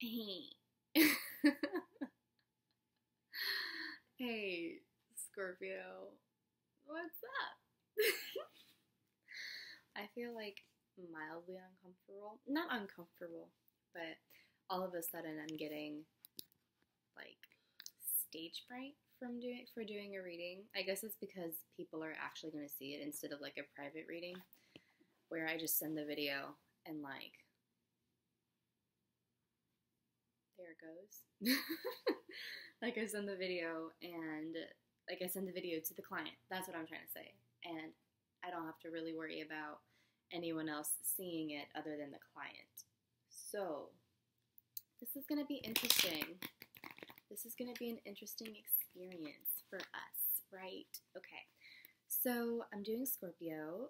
Hey. Hey, Scorpio. What's up? I feel like mildly uncomfortable. Not uncomfortable, but all of a sudden I'm getting like stage fright for doing a reading. I guess it's because people are actually going to see it instead of like a private reading where I just send the video and like there it goes. Like I send the video and like I send the video to the client. That's what I'm trying to say. And I don't have to really worry about anyone else seeing it other than the client. So this is going to be interesting. This is going to be an interesting experience for us, right? Okay. So I'm doing Scorpio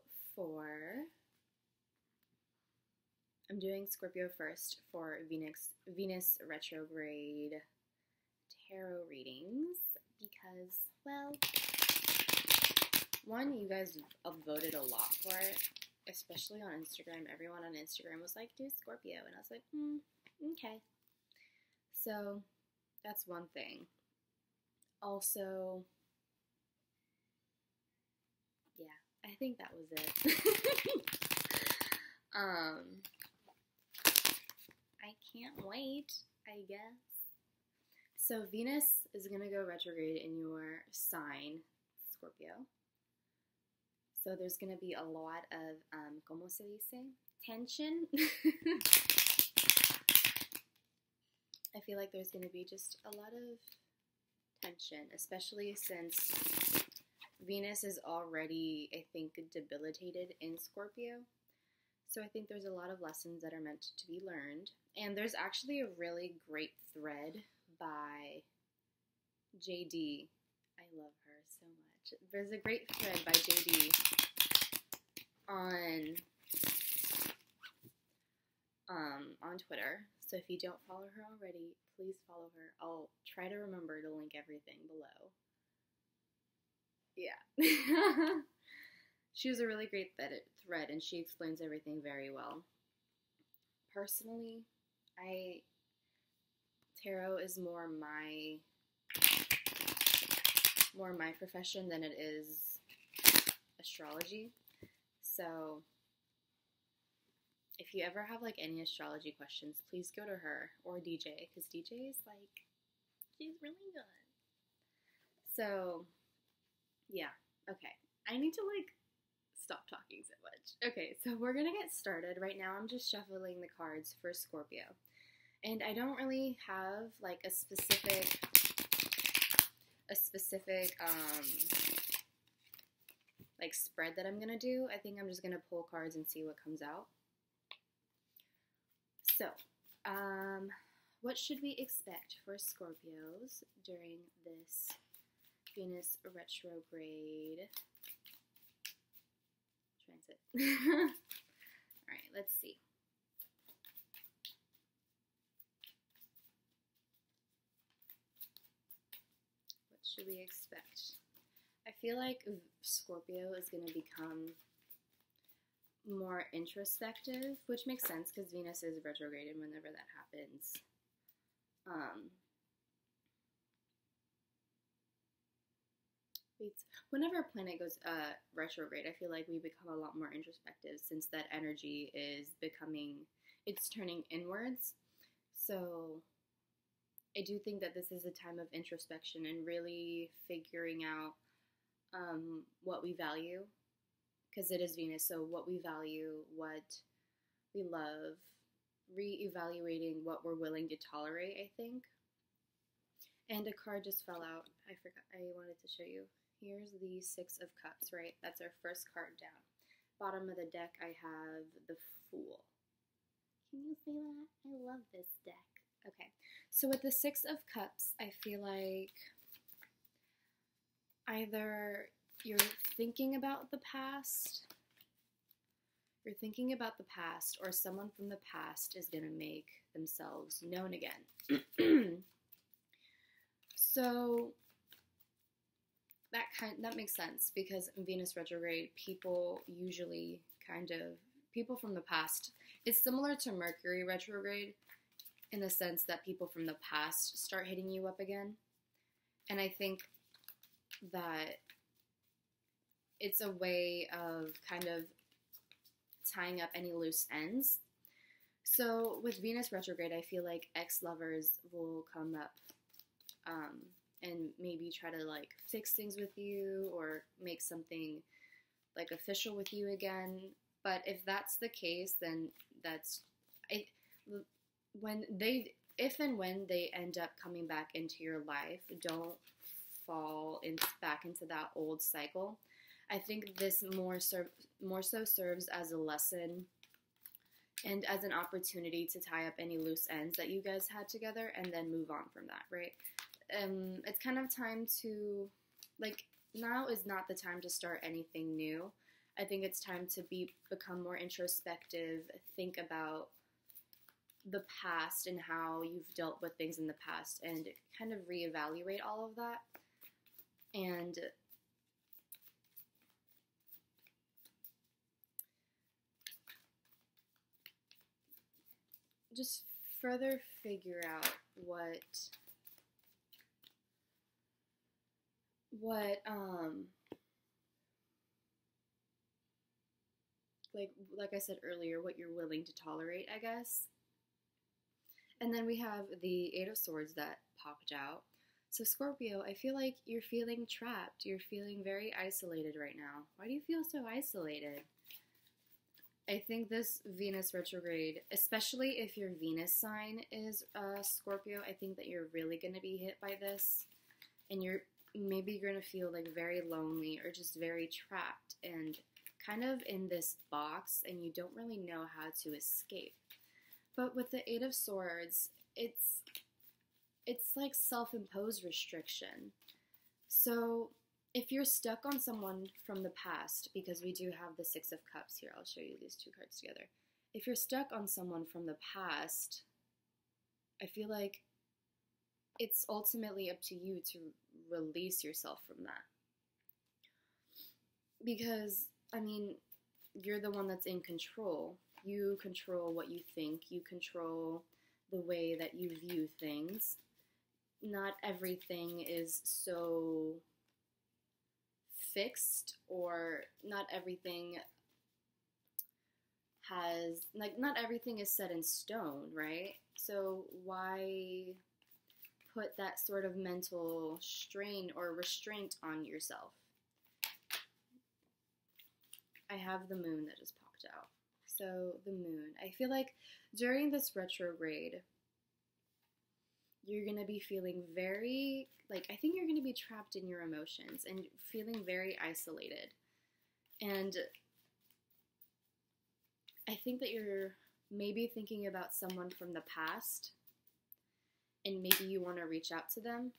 first for Venus retrograde tarot readings because, well, one, you guys have voted a lot for it, especially on Instagram. Everyone on Instagram was like, do Scorpio. And I was like, okay. So that's one thing. Also, yeah, I think that was it. I can't wait, I guess. So Venus is going to go retrograde in your sign, Scorpio. So there's going to be a lot of, ¿cómo se dice? Tension. I feel like there's going to be just a lot of tension, especially since Venus is already, I think, debilitated in Scorpio. So I think there's a lot of lessons that are meant to be learned. And there's actually a really great thread by JD. I love her so much. There's a great thread by JD on Twitter. So if you don't follow her already, please follow her. I'll try to remember to link everything below. Yeah. She has a really great thread, and she explains everything very well. Personally, tarot is more my profession than it is astrology. So if you ever have like any astrology questions, please go to her or DJ, because DJ is like, she's really good. So yeah, okay. I need to like stop talking so much. Okay, so we're gonna get started. Right now I'm just shuffling the cards for Scorpio. And I don't really have like a specific like spread that I'm gonna do. I think I'm just gonna pull cards and see what comes out. So, what should we expect for Scorpios during this Venus retrograde transit? Alright, let's see. What should we expect? I feel like Scorpio is going to become more introspective, which makes sense because Venus is retrograded whenever that happens. Whenever a planet goes retrograde, I feel like we become a lot more introspective since that energy is it's turning inwards. So I do think that this is a time of introspection and really figuring out what we value, because it is Venus, so what we value, what we love, re-evaluating what we're willing to tolerate, I think. And a card just fell out. I forgot. I wanted to show you. Here's the Six of Cups, right? That's our first card down. Bottom of the deck, I have the Fool. Can you see that? I love this deck. Okay, so with the Six of Cups, I feel like either you're thinking about the past, or someone from the past is going to make themselves known again. So that makes sense, because in Venus retrograde, people from the past, it's similar to Mercury retrograde. in the sense that people from the past start hitting you up again. And I think that it's a way of kind of tying up any loose ends. So with Venus retrograde, I feel like ex-lovers will come up and maybe try to like fix things with you or make something like official with you again. But if that's the case, then that's if and when they end up coming back into your life, don't fall back into that old cycle. I think this more so serves as a lesson and as an opportunity to tie up any loose ends that you guys had together and then move on from that, right? It's kind of time to, like, now is not the time to start anything new. I think it's time to become more introspective, think about the past and how you've dealt with things in the past and kind of reevaluate all of that. And just further figure out what like I said earlier, what you're willing to tolerate, I guess. And then we have the Eight of Swords that popped out. So Scorpio, I feel like you're feeling trapped. You're feeling very isolated right now. Why do you feel so isolated? I think this Venus retrograde, especially if your Venus sign is Scorpio, I think that you're really going to be hit by this. And maybe you're going to feel like very lonely or just very trapped and kind of in this box, and you don't really know how to escape. But with the Eight of Swords, it's like self-imposed restriction. So if you're stuck on someone from the past, because we do have the Six of Cups here, I'll show you these two cards together. If you're stuck on someone from the past, I feel like it's ultimately up to you to release yourself from that. Because, I mean, you're the one that's in control. You control what you think. You control the way that you view things. Not everything is so fixed, or not everything not everything is set in stone, right? So why put that sort of mental strain or restraint on yourself? I have the Moon that just popped out. So the Moon, I feel like during this retrograde, you're going to be feeling very, I think you're going to be trapped in your emotions and feeling very isolated. And I think that you're maybe thinking about someone from the past, and maybe you want to reach out to them.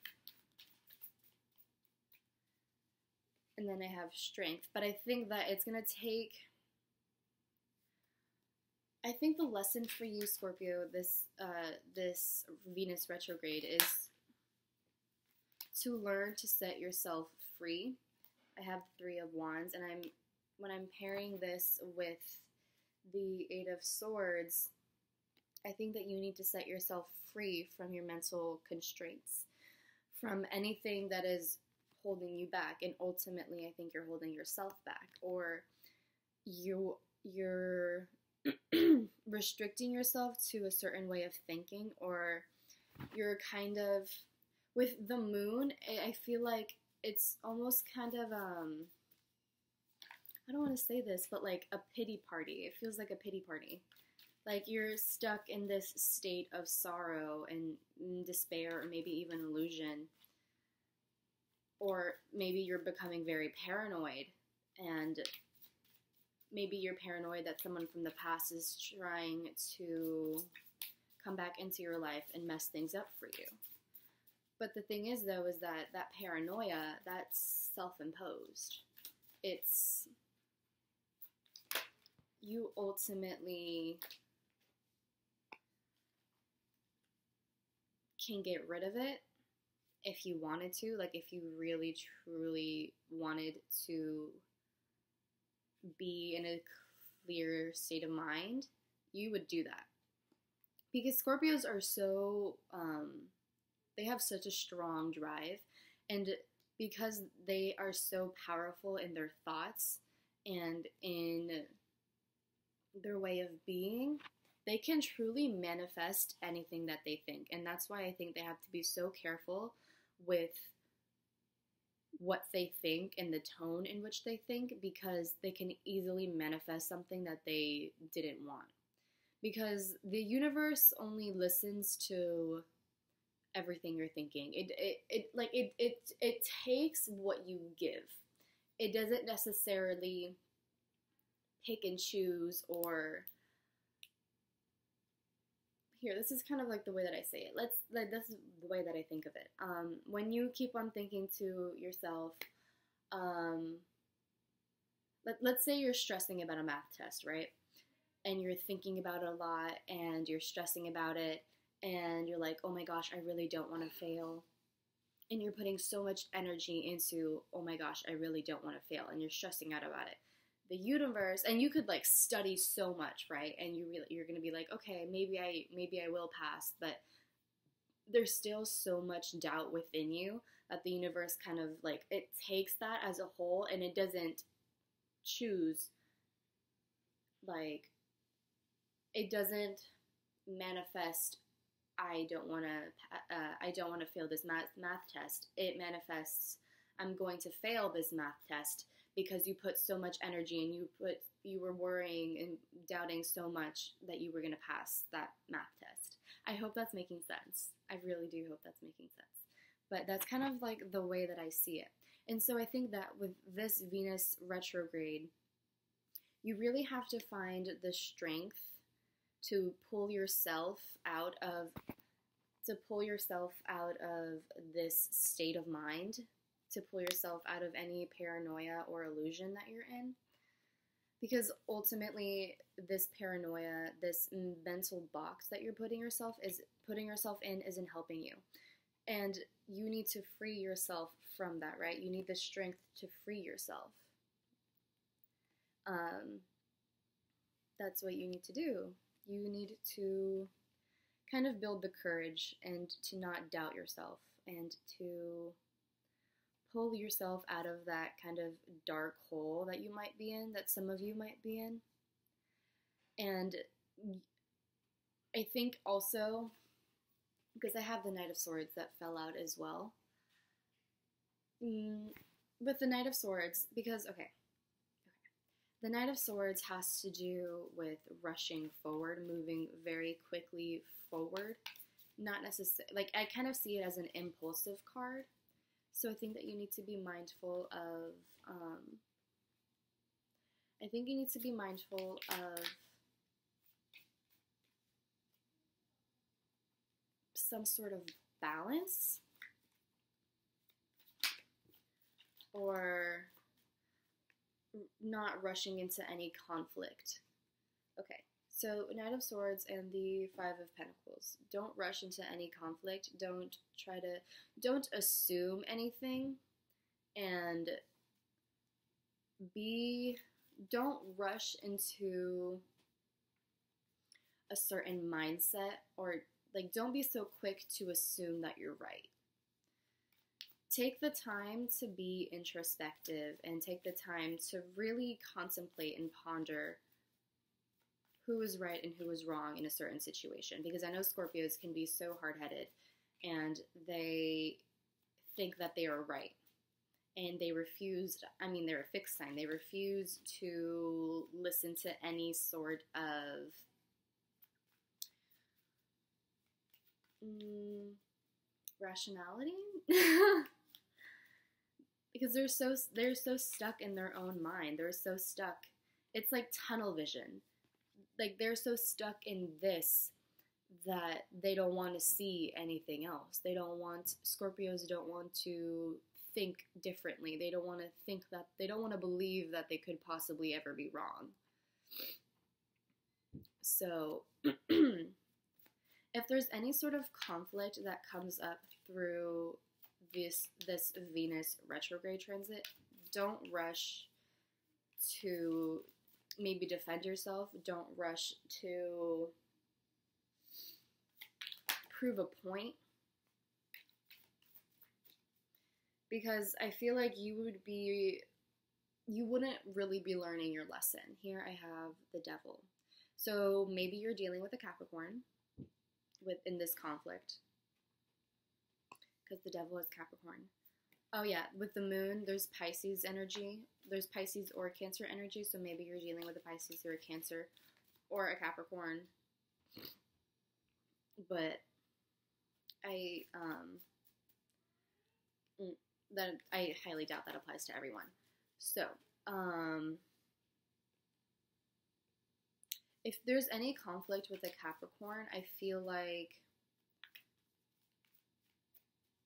And then I have Strength. But I think that it's going to take... I think the lesson for you, Scorpio, this Venus retrograde is to learn to set yourself free. I have Three of Wands, and when I'm pairing this with the Eight of Swords, I think that you need to set yourself free from your mental constraints, from anything that is holding you back. And ultimately, I think you're holding yourself back, or you're restricting yourself to a certain way of thinking, or you're kind of, with the Moon, I feel like it's almost kind of, I don't want to say this, but like a pity party. It feels like a pity party. Like you're stuck in this state of sorrow and despair, or maybe even illusion. Or maybe you're becoming very paranoid, and maybe you're paranoid that someone from the past is trying to come back into your life and mess things up for you. But the thing is, though, is that paranoia, that's self-imposed. It's... you ultimately can get rid of it if you wanted to. Like, if you really, truly wanted to be in a clear state of mind, you would do that. because Scorpios are so, they have such a strong drive, and because they are so powerful in their thoughts and in their way of being, they can truly manifest anything that they think. And that's why I think they have to be so careful with what they think and the tone in which they think, because they can easily manifest something that they didn't want. Because the universe only listens to everything you're thinking. It takes what you give. It doesn't necessarily pick and choose, or here, this is kind of like the way that I say it. This is the way that I think of it. When you keep on thinking to yourself, let's say you're stressing about a math test, right? And you're thinking about it a lot, and you're stressing about it, and you're like, oh my gosh, I really don't want to fail. And you're putting so much energy into, oh my gosh, I really don't want to fail, and you're stressing out about it. The universe, and you could like study so much, right? And you're gonna be like, okay, maybe I will pass, but there's still so much doubt within you that the universe kind of like, it takes that as a whole, and it doesn't choose, like, it doesn't manifest, I don't want to fail this math test. It manifests, I'm going to fail this math test, because you put so much energy, and you were worrying and doubting so much that you were going to pass that math test. I hope that's making sense. I really do hope that's making sense. But that's kind of like the way that I see it. And so I think that with this Venus retrograde, you really have to find the strength to pull yourself out of this state of mind, to pull yourself out of any paranoia or illusion that you're in. Because ultimately, this paranoia, this mental box that you're putting yourself in isn't helping you. And you need to free yourself from that, right? You need the strength to free yourself. That's what you need to do. You need to kind of build the courage and to not doubt yourself, and to pull yourself out of that kind of dark hole that you might be in, that some of you might be in. And I think also, because I have the Knight of Swords that fell out as well, with the Knight of Swords, because, the Knight of Swords has to do with rushing forward, moving very quickly forward. Not necessarily, like, I kind of see it as an impulsive card. So I think that you need to be mindful of, some sort of balance, or not rushing into any conflict. Okay, so Knight of Swords and the Five of Pentacles. Don't rush into any conflict. Don't assume anything, and don't rush into a certain mindset, or like, don't be so quick to assume that you're right. Take the time to be introspective, and take the time to really contemplate and ponder who is right and who is wrong in a certain situation. Because I know Scorpios can be so hard-headed, and they think that they are right. And they're a fixed sign. They refuse to listen to any sort of rationality. Because they're so stuck in their own mind. They're so stuck. It's like tunnel vision. Like, they're so stuck in this that they don't want to see anything else. Scorpios don't want to think differently. They don't want to believe that they could possibly ever be wrong. So, if there's any sort of conflict that comes up through this Venus retrograde transit, don't rush to maybe defend yourself. Don't rush to prove a point, because I feel like you wouldn't really be learning your lesson. Here I have the Devil. So maybe you're dealing with a Capricorn in this conflict, because the Devil is Capricorn. Oh yeah, with the Moon, there's Pisces energy. There's Pisces or Cancer energy, so maybe you're dealing with a Pisces or a Cancer or a Capricorn. But I highly doubt that applies to everyone. So, if there's any conflict with a Capricorn, I feel like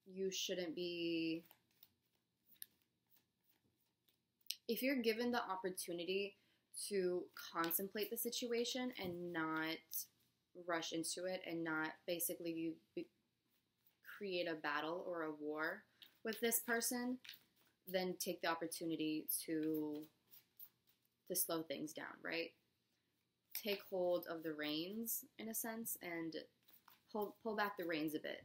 you shouldn't be... If you're given the opportunity to contemplate the situation and not rush into it and not basically create a battle or a war with this person, then take the opportunity to slow things down, right? Take hold of the reins, in a sense, and pull back the reins a bit.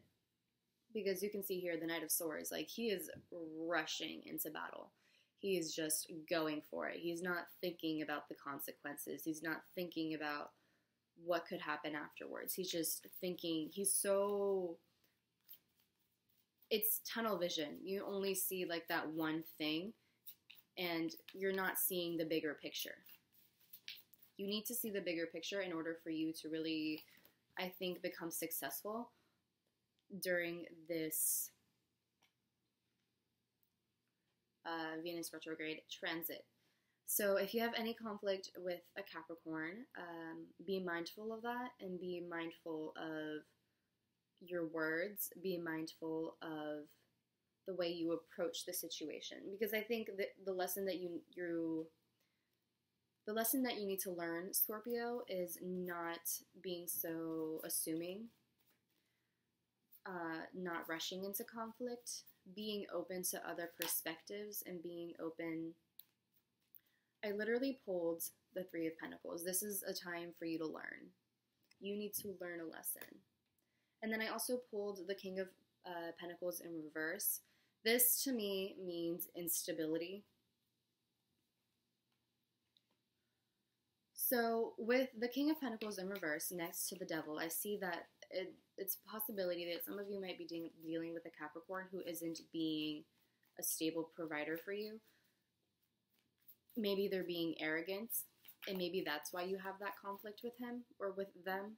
Because you can see here the Knight of Swords, like, he is rushing into battle. He is just going for it. He's not thinking about the consequences. He's not thinking about what could happen afterwards. He's just thinking, it's tunnel vision. You only see like that one thing, and you're not seeing the bigger picture. You need to see the bigger picture in order for you to really, I think, become successful during this Venus retrograde transit. So if you have any conflict with a Capricorn, be mindful of that, and be mindful of your words, be mindful of the way you approach the situation. Because I think that the lesson that you need to learn, Scorpio, is not being so assuming, not rushing into conflict, being open to other perspectives, and being open. I literally pulled the Three of Pentacles. This is a time for you to learn. You need to learn a lesson. And then I also pulled the King of Pentacles in reverse. This to me means instability. So with the King of Pentacles in reverse next to the Devil, I see that it's a possibility that some of you might be dealing with a Capricorn who isn't being a stable provider for you. Maybe they're being arrogant, and maybe that's why you have that conflict with him or with them.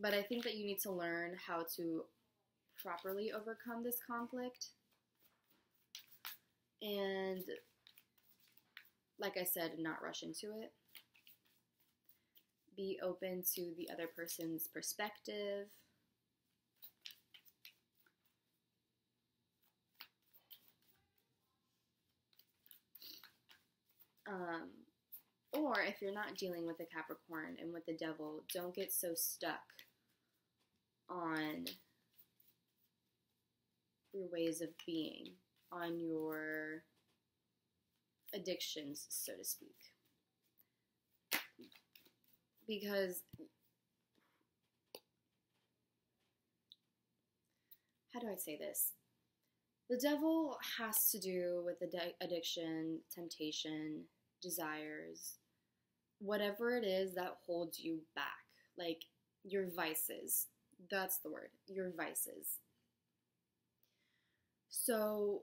But I think that you need to learn how to properly overcome this conflict. And like I said, not rush into it. Be open to the other person's perspective. Or if you're not dealing with a Capricorn and with the Devil, don't get so stuck on your ways of being, on your addictions, so to speak. Because, how do I say this? The Devil has to do with addiction, temptation, desires, whatever it is that holds you back, like your vices. That's the word, your vices. So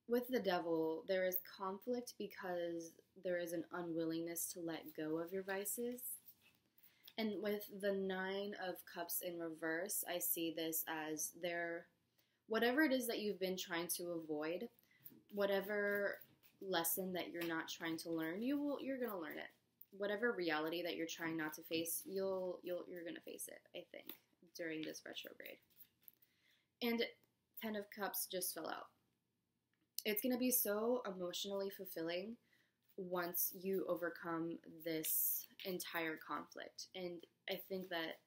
with the Devil, there is conflict because there is an unwillingness to let go of your vices. And with the Nine of Cups in reverse, I see this as whatever it is that you've been trying to avoid, whatever lesson that you're not trying to learn, you're going to learn it. Whatever reality that you're trying not to face, you're going to face it, I think, during this retrograde. And 10 of Cups just fell out. It's going to be so emotionally fulfilling once you overcome this entire conflict. And I think that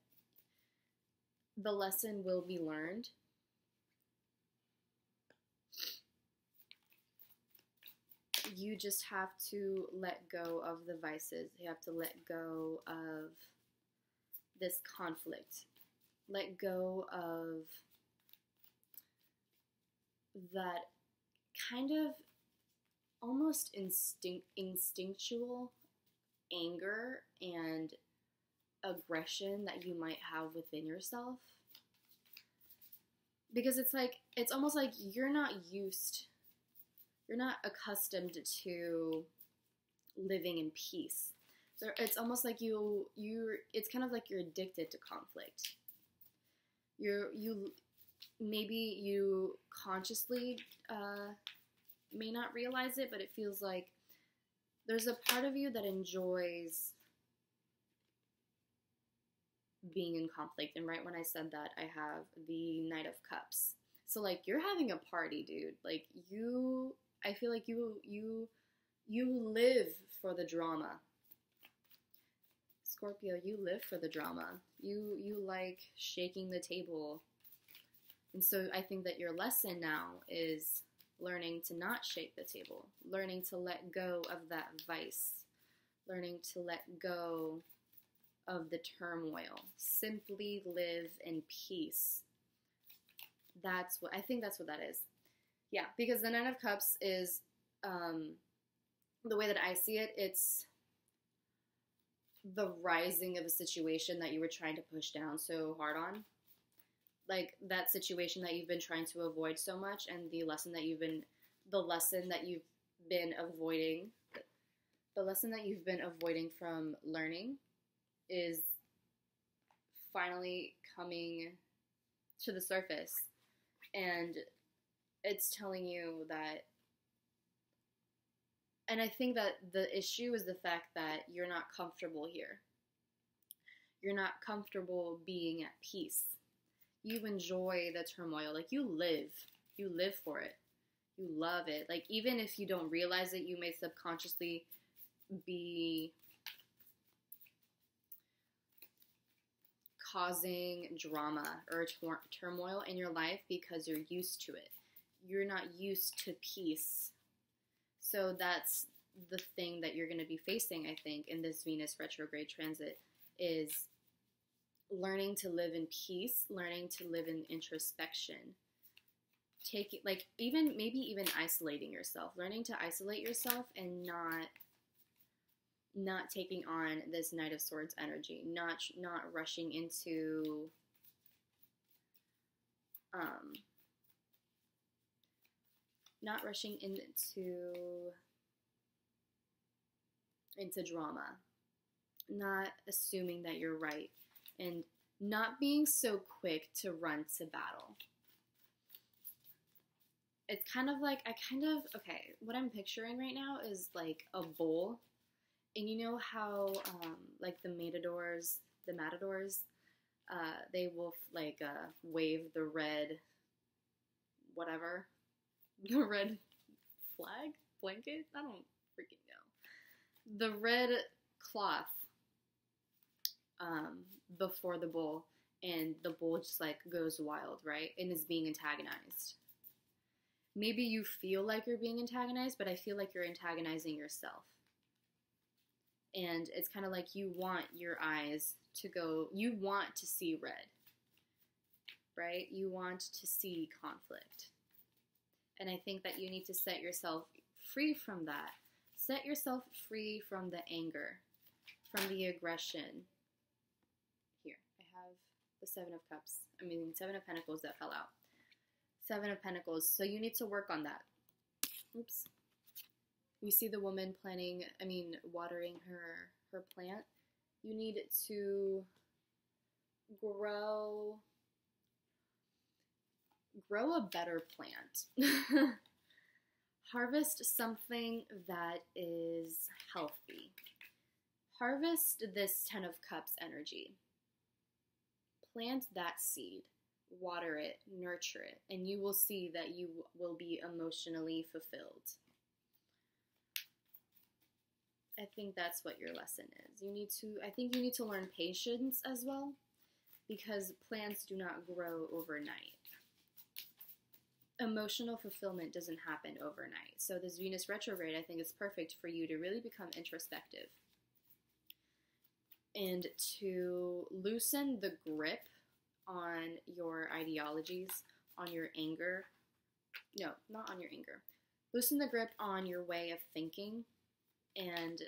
the lesson will be learned. You just have to let go of the vices. You have to let go of this conflict. Let go of that kind of almost instinctual anger and aggression that you might have within yourself. Because it's almost like you're not accustomed to living in peace. So it's almost like it's kind of like you're addicted to conflict. Maybe you consciously may not realize it, but it feels like there's a part of you that enjoys being in conflict. And right when I said that, I have the Knight of Cups. So like you're having a party, dude. Like I feel like you live for the drama. Scorpio, you live for the drama. You like shaking the table. And so I think that your lesson now is learning to not shake the table, learning to let go of that vice, learning to let go of the turmoil. Simply live in peace. I think that's what that is. Yeah, because the Nine of Cups is, the way that I see it, it's the rising of a situation that you were trying to push down so hard on. Like that situation that you've been trying to avoid so much, and the lesson that you've been avoiding from learning is finally coming to the surface. And it's telling you that, and I think that the issue is the fact that you're not comfortable here. You're not comfortable being at peace. You enjoy the turmoil. Like you live for it. You love it. Like even if you don't realize it, you may subconsciously be causing drama or turmoil in your life because you're used to it. You're not used to peace. So that's the thing that you're going to be facing, I think, in this Venus retrograde transit is learning to live in peace, learning to live in introspection. Maybe even isolating yourself, learning to isolate yourself and not taking on this Knight of Swords energy, not rushing into drama, not assuming that you're right, and not being so quick to run to battle. It's kind of like, what I'm picturing right now is like a bull. And you know how, like the matadors, they will wave the red, the red flag, blanket? I don't freaking know. The red cloth, before the bull, and the bull just goes wild, right? And is being antagonized. Maybe you feel like you're being antagonized, but I feel like you're antagonizing yourself. And it's kind of like you want your eyes to go, you want to see red, right? You want to see conflict. And I think that you need to set yourself free from that. Set yourself free from the anger, from the aggression. Here, I have the Seven of Pentacles that fell out. Seven of Pentacles. So you need to work on that. Oops. We see the woman watering her plant. You need to grow a better plant. Harvest something that is healthy. Harvest this Ten of Cups energy. Plant that seed. Water it. Nurture it. And you will see that you will be emotionally fulfilled. I think that's what your lesson is. I think you need to learn patience as well, because plants do not grow overnight. Emotional fulfillment doesn't happen overnight. So this Venus retrograde, I think, is perfect for you to really become introspective. and to loosen the grip on your ideologies, on your anger. No, not on your anger. Loosen the grip on your way of thinking, and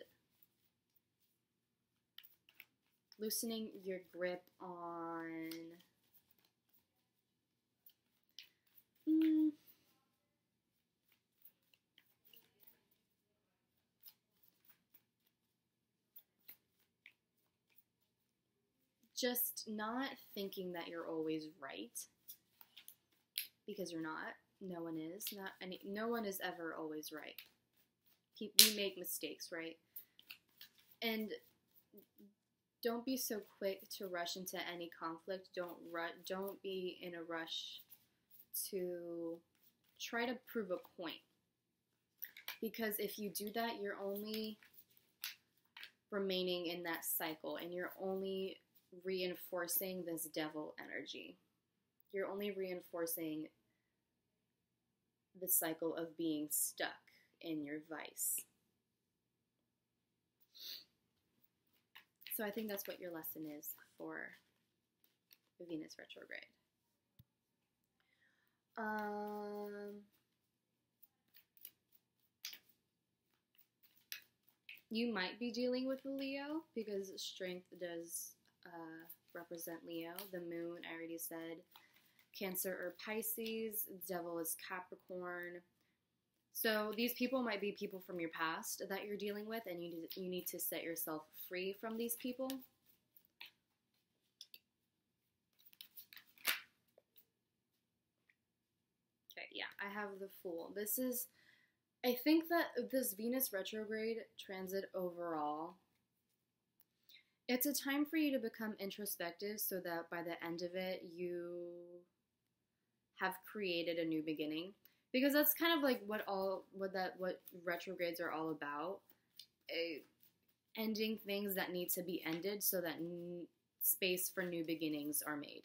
loosening your grip on just not thinking that you're always right, because you're not. No one is. No one is ever always right. We make mistakes, right? And don't be so quick to rush into any conflict. Don't be in a rush to try to prove a point. Because if you do that, you're only remaining in that cycle, and you're only reinforcing this devil energy. You're only reinforcing the cycle of being stuck in your vice. So I think that's what your lesson is for the Venus retrograde. You might be dealing with a Leo, because strength does represent Leo. The moon, I already said, Cancer or Pisces. Devil is Capricorn. So these people might be people from your past that you're dealing with, and you need to set yourself free from these people. Okay, yeah, I have the Fool. I think that this Venus retrograde transit overall, it's a time for you to become introspective, so that by the end of it, you have created a new beginning. Because that's kind of like what retrogrades are all about. Ending things that need to be ended, so that space for new beginnings are made.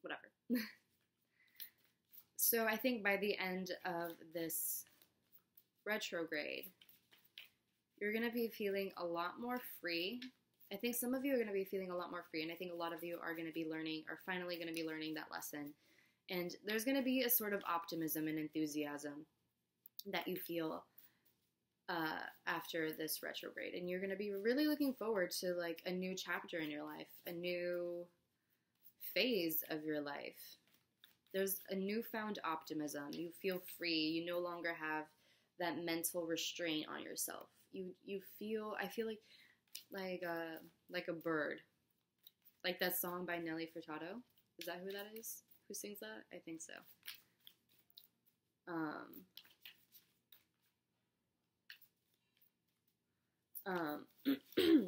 Whatever. So I think by the end of this retrograde, you're going to be feeling a lot more free. I think some of you are going to be feeling a lot more free, and I think a lot of you are going to be finally going to be learning that lesson. And there's going to be a sort of optimism and enthusiasm that you feel after this retrograde. And you're going to be really looking forward to like a new chapter in your life, a new phase of your life. There's a newfound optimism. You feel free. You no longer have that mental restraint on yourself. I feel like a bird. Like that song by Nelly Furtado. Is that who that is? Who sings that? I think so.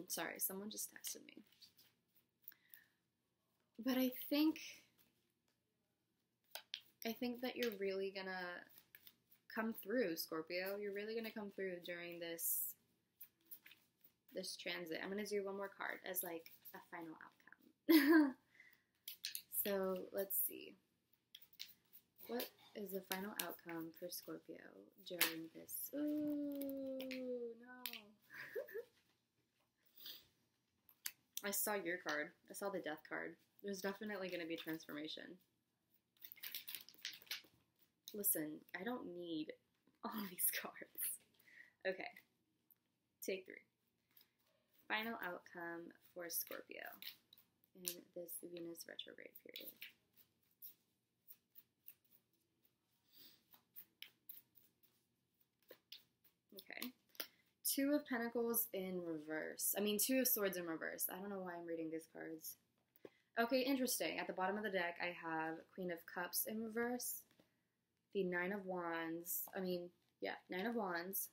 Sorry, someone just texted me. But I think that you're really gonna come through, Scorpio. You're really gonna come through during this transit. I'm gonna do one more card as like a final outcome. So let's see. What is the final outcome for Scorpio during this? Ooh, no. I saw your card. I saw the death card. There's definitely going to be transformation. Listen, I don't need all these cards. Okay. Take 3. Final outcome for Scorpio in this Venus retrograde period. Okay. 2 of Pentacles in reverse. 2 of Swords in reverse. I don't know why I'm reading these cards. Okay, interesting. At the bottom of the deck, I have Queen of Cups in reverse. The 9 of Wands. 9 of Wands.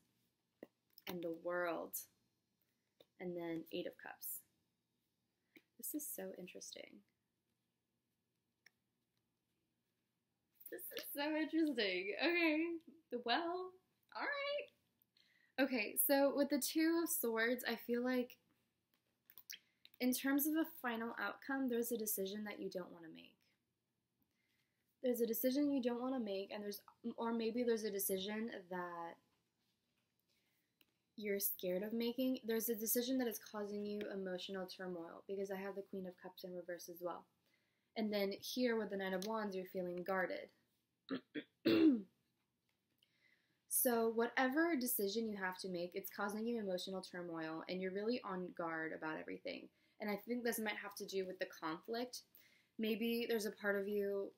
And the World. And then 8 of Cups. This is so interesting. Okay. Well, alright. Okay, so with the 2 of Swords, I feel like in terms of a final outcome, there's a decision that you don't want to make. There's a decision you don't want to make, and maybe there's a decision that you're scared of making. There's a decision that is causing you emotional turmoil, because I have the Queen of Cups in reverse as well. And then here with the Nine of Wands, you're feeling guarded. So whatever decision you have to make, it's causing you emotional turmoil, and you're really on guard about everything. And I think this might have to do with the conflict. Maybe there's a part of you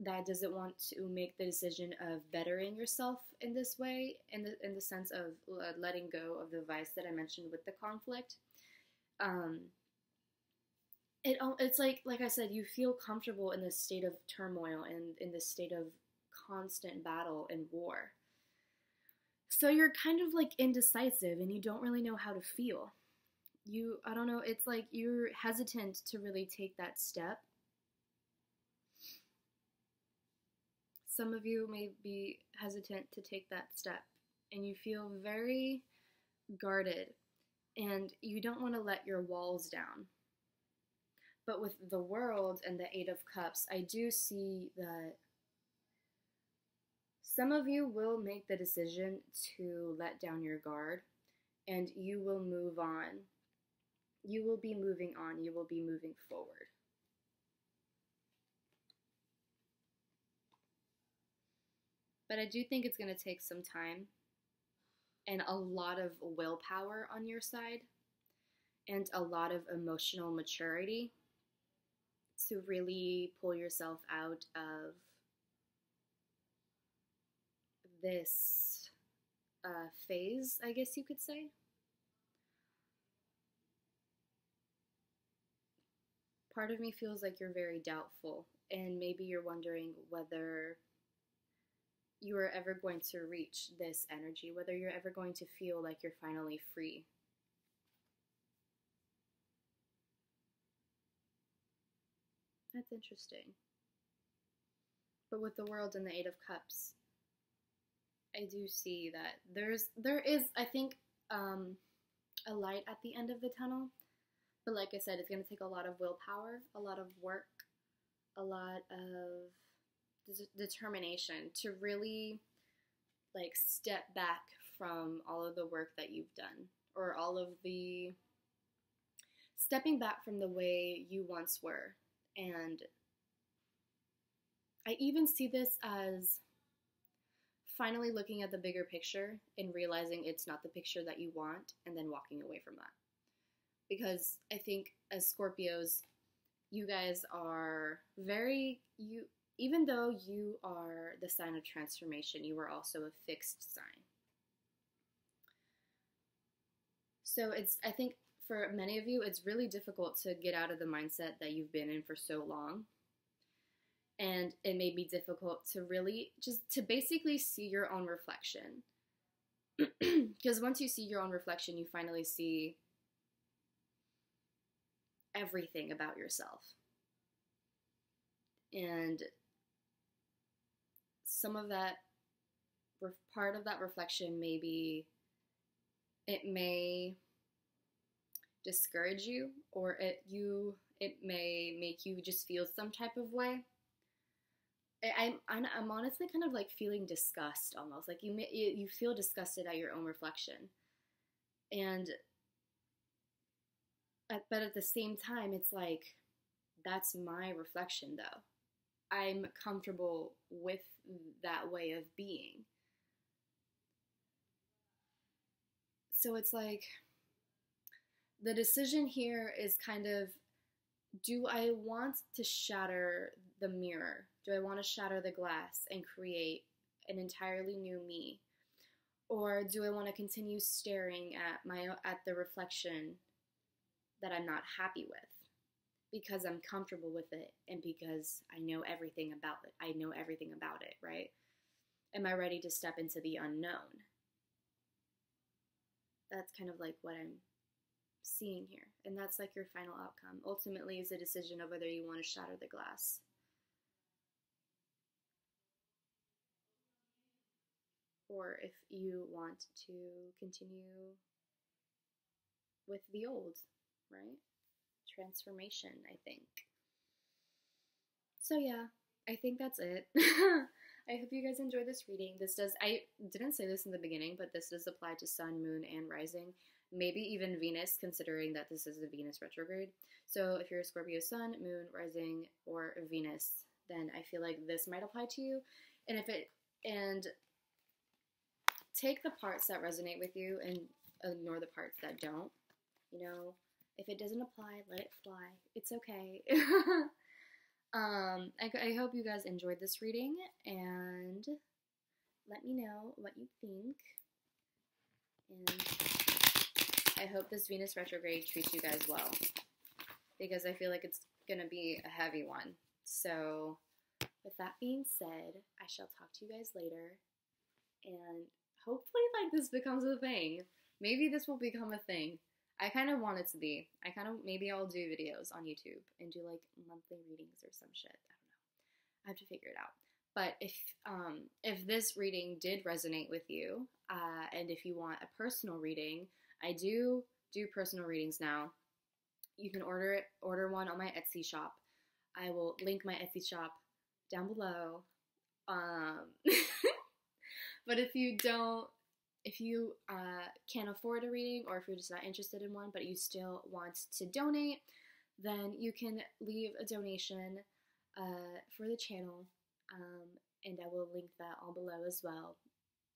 that doesn't want to make the decision of bettering yourself in this way, in the sense of letting go of the vice that I mentioned with the conflict. It's like I said, you feel comfortable in this state of turmoil and in this state of constant battle and war. So you're kind of like indecisive, and you don't really know how to feel. I don't know, it's like you're hesitant to really take that step. Some of you may be hesitant to take that step, and you feel very guarded, and you don't want to let your walls down. But with the World and the Eight of Cups, I do see that some of you will make the decision to let down your guard, and you will move on. You will be moving on. You will be moving forward. But I do think it's going to take some time and a lot of willpower on your side, and a lot of emotional maturity to really pull yourself out of this phase, I guess you could say. Part of me feels like you're very doubtful, and maybe you're wondering whether you are ever going to reach this energy, whether you're ever going to feel like you're finally free. That's interesting. But with the World and the Eight of Cups, I do see that there is, I think, a light at the end of the tunnel. But like I said, it's going to take a lot of willpower, a lot of work, a lot of determination to really like step back from all of the work that you've done, or all of the stepping back from the way you once were. And I even see this as finally looking at the bigger picture and realizing it's not the picture that you want, and then walking away from that. Because I think as Scorpios, you guys are even though you are the sign of transformation, you are also a fixed sign. So I think for many of you, it's really difficult to get out of the mindset that you've been in for so long. And it may be difficult to really to basically see your own reflection. Because once you see your own reflection, you finally see everything about yourself. And some of that, part of that reflection, maybe it may discourage you, or it may make you just feel some type of way. I'm honestly kind of like feeling disgust, almost like you feel disgusted at your own reflection, but at the same time, it's like, that's my reflection though. I'm comfortable with that way of being. So it's like, the decision here is kind of, do I want to shatter the mirror? Do I want to shatter the glass and create an entirely new me? Or do I want to continue staring at the reflection that I'm not happy with, because I'm comfortable with it and because I know everything about it? I know everything about it, right? Am I ready to step into the unknown? That's kind of like what I'm seeing here. And that's like your final outcome. Ultimately, is a decision of whether you want to shatter the glass. Or if you want to continue with the old, right? Transformation, I think. So yeah, I think that's it. I hope you guys enjoyed this reading. I didn't say this in the beginning, but this does apply to sun, moon, and rising. Maybe even Venus, considering that this is a Venus retrograde. So if you're a Scorpio sun, moon, rising, or Venus, then I feel like this might apply to you. And take the parts that resonate with you and ignore the parts that don't. You know, if it doesn't apply, let it fly. It's okay. I hope you guys enjoyed this reading, and let me know what you think. And I hope this Venus retrograde treats you guys well, because I feel like it's gonna be a heavy one. So with that being said, I shall talk to you guys later, and hopefully like this becomes a thing. Maybe this will become a thing. I kind of want it to be. Maybe I'll do videos on YouTube and do like monthly readings or some shit. I don't know. I have to figure it out. But if this reading did resonate with you, and if you want a personal reading, I do personal readings now. You can order one on my Etsy shop. I will link my Etsy shop down below. But if you can't afford a reading, or if you're just not interested in one, but you still want to donate, then you can leave a donation for the channel, and I will link that all below as well.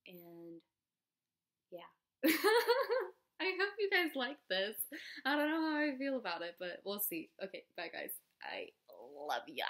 And yeah. I hope you guys like this. I don't know how I feel about it, but we'll see. Okay, bye guys. I love ya.